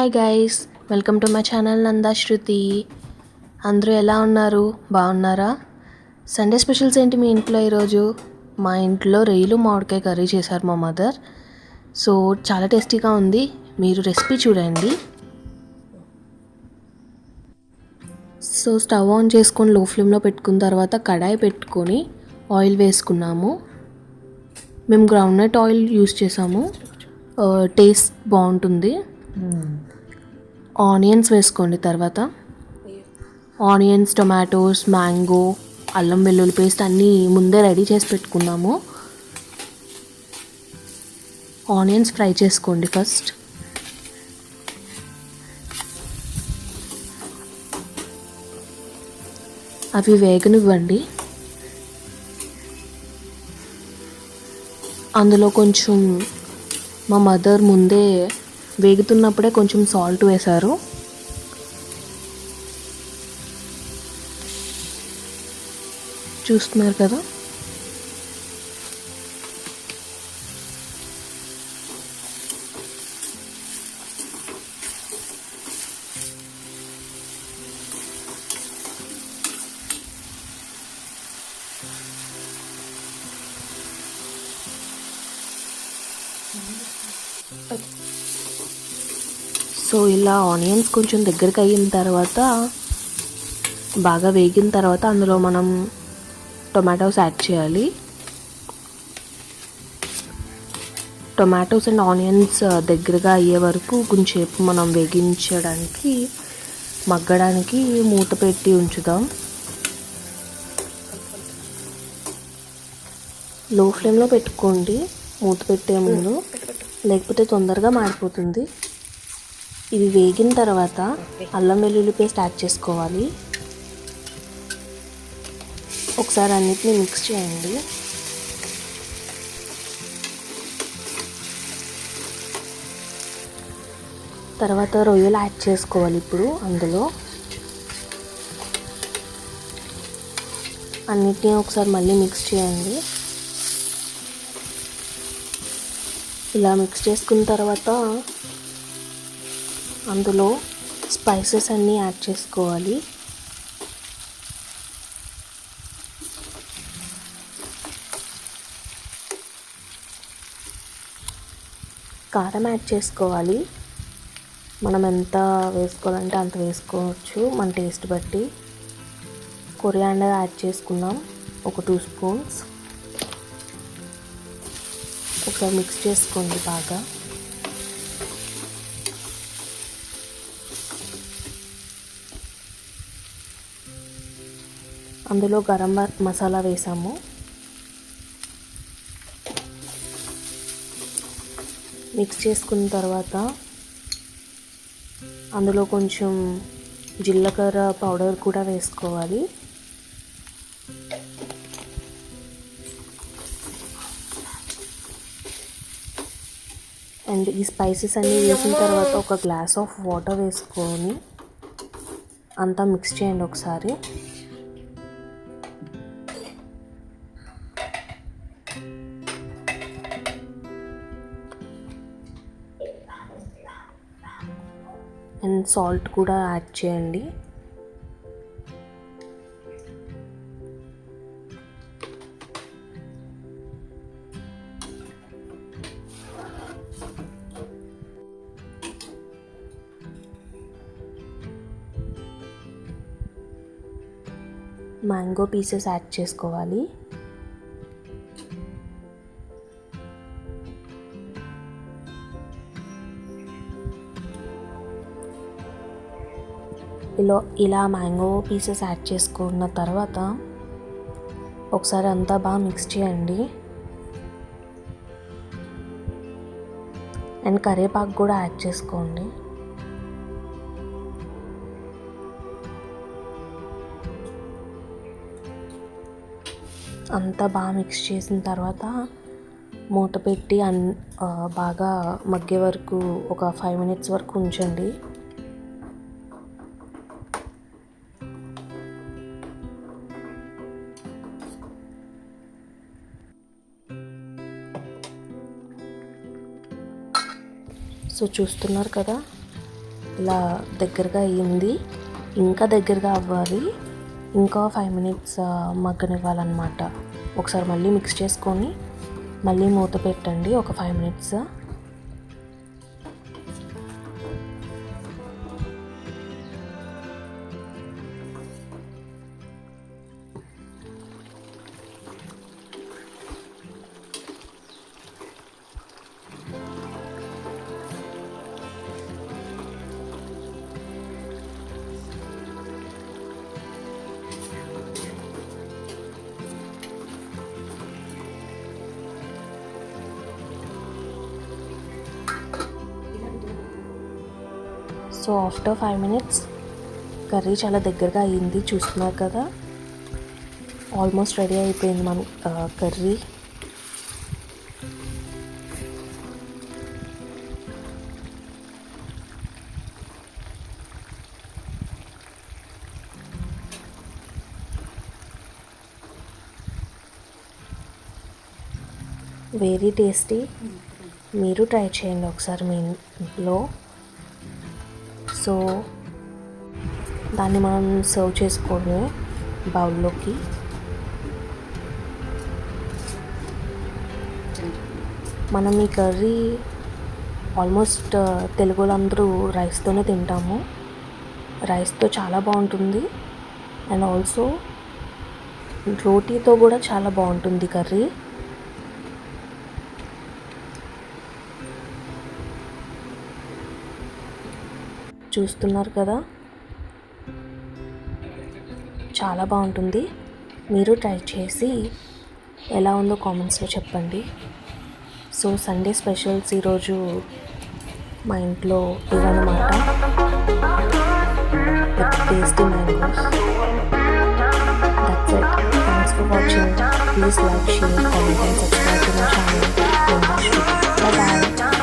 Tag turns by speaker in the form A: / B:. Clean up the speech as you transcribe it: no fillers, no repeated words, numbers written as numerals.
A: Hi guys, welcome to my channel Nanda Shruti. అందరూ ఎలా ఉన్నారు? బాగున్నారా? సండే స్పెషల్స్ ఏంటి మీ ఇంట్లో ఈరోజు? మా ఇంట్లో రొయ్యలు మామిడికాయ కర్రీ చేశారు మా మదర్. సో చాలా టేస్టీగా ఉంది, మీరు రెసిపీ చూడండి. సో స్టవ్ ఆన్ చేసుకొని లో ఫ్లేమ్లో పెట్టుకున్న తర్వాత కడాయి పెట్టుకొని ఆయిల్ వేసుకున్నాము. మేము గ్రౌండ్నట్ ఆయిల్ యూస్ చేసాము, టేస్ట్ బాగుంటుంది. ఆనియన్స్ వేసుకోండి. తర్వాత ఆనియన్స్, టొమాటోస్, మ్యాంగో, అల్లం వెల్లుల్లి పేస్ట్ అన్నీ ముందే రెడీ చేసి పెట్టుకున్నాము. ఆనియన్స్ ఫ్రై చేసుకోండి ఫస్ట్. అవి వేగనివ్వండి. అందులో కొంచెం మా మదర్ ముందే వేగుతున్నప్పుడే కొంచెం సాల్ట్ వేశారు. చూస్తున్నారు కదా. సో ఇలా ఆనియన్స్ కొంచెం దగ్గరికి అయిన తర్వాత, బాగా వేగిన తర్వాత అందులో మనం టొమాటోస్ యాడ్ చేయాలి. టొమాటోస్ అండ్ ఆనియన్స్ దగ్గరగా అయ్యే వరకు కొంచెంసేపు మనం వేగించడానికి, మగ్గడానికి మూత పెట్టి ఉంచుదాం. లో ఫ్లేమ్లో పెట్టుకోండి మూత పెట్టే ముందు, లేకపోతే తొందరగా మాడిపోతుంది. ఇవి వేగిన తర్వాత అల్లం వెల్లుల్లి పేస్ట్ యాడ్ చేసుకోవాలి. ఒకసారి అన్నిటిని మిక్స్ చేయండి. తర్వాత రొయ్యలు యాడ్ చేసుకోవాలి. ఇప్పుడు అందులో అన్నిటినీ ఒకసారి మళ్ళీ మిక్స్ చేయండి. ఇలా మిక్స్ చేసుకున్న తర్వాత అందులో స్పైసెస్ అన్నీ యాడ్ చేసుకోవాలి. కారం యాడ్ చేసుకోవాలి. మనం ఎంత వేసుకోవాలంటే అంత వేసుకోవచ్చు, మన టేస్ట్ బట్టి. కొరియాండర్ యాడ్ చేసుకున్నాం, ఒక 2 స్పూన్స్. ఒకసారి మిక్స్ చేసుకోండి బాగా. అందులో గరం మసాలా వేసాము. మిక్స్ చేసుకున్న తర్వాత అందులో కొంచెం జీలకర్ర పౌడర్ కూడా వేసుకోవాలి. అండ్ ఈ స్పైసెస్ అన్నీ వేసిన తర్వాత ఒక గ్లాస్ ఆఫ్ వాటర్ వేసుకొని అంతా మిక్స్ చేయండి ఒకసారి. అండ్ సాల్ట్ కూడా యాడ్ చేయండి. మ్యాంగో పీసెస్ యాడ్ చేసుకోవాలి. ఇలా మ్యాంగో పీసెస్ యాడ్ చేసుకున్న తర్వాత ఒకసారి అంతా బాగా మిక్స్ చేయండి. అండ్ కరివేపాకు కూడా యాడ్ చేసుకోండి. అంతా బాగా మిక్స్ చేసిన తర్వాత మూత పెట్టి బాగా మగ్గే వరకు ఒక 5 minutes వరకు ఉంచండి. సో చూస్తున్నారు కదా, ఇలా దగ్గరగా అయ్యింది. ఇంకా దగ్గరగా అవ్వాలి. ఇంకా 5 మినిట్స్ మగ్గనివ్వాలన్నమాట. ఒకసారి మళ్ళీ మిక్స్ చేసుకొని మళ్ళీ మూత పెట్టండి ఒక 5 minutes. So after 5 minutes curry చాలా దగ్గరగా అయ్యింది, చూస్తున్నారు కదా. ఆల్మోస్ట్ రెడీ అయిపోయింది మన కర్రీ. Very tasty. మీరు ట్రై చేయండి ఒకసారి మీ ఇంట్లో. సో దాన్ని మనం సర్వ్ చేసుకోవడమే బౌల్లోకి. మనం ఈ కర్రీ ఆల్మోస్ట్ తెలుగు వాళ్ళందరూ రైస్తోనే తింటాము. రైస్తో చాలా బాగుంటుంది. అండ్ ఆల్సో రోటీతో కూడా చాలా బాగుంటుంది కర్రీ. చూస్తున్నారు కదా, చాలా బాగుంటుంది. మీరు ట్రై చేసి ఎలా ఉందో కామెంట్స్లో చెప్పండి. సో సండే స్పెషల్స్ ఈరోజు మా ఇంట్లో ఇవన్నమాట. Tasty mangoes. That's it. Thanks for watching. Please like, share, comment and subscribe to my channel. Bye bye.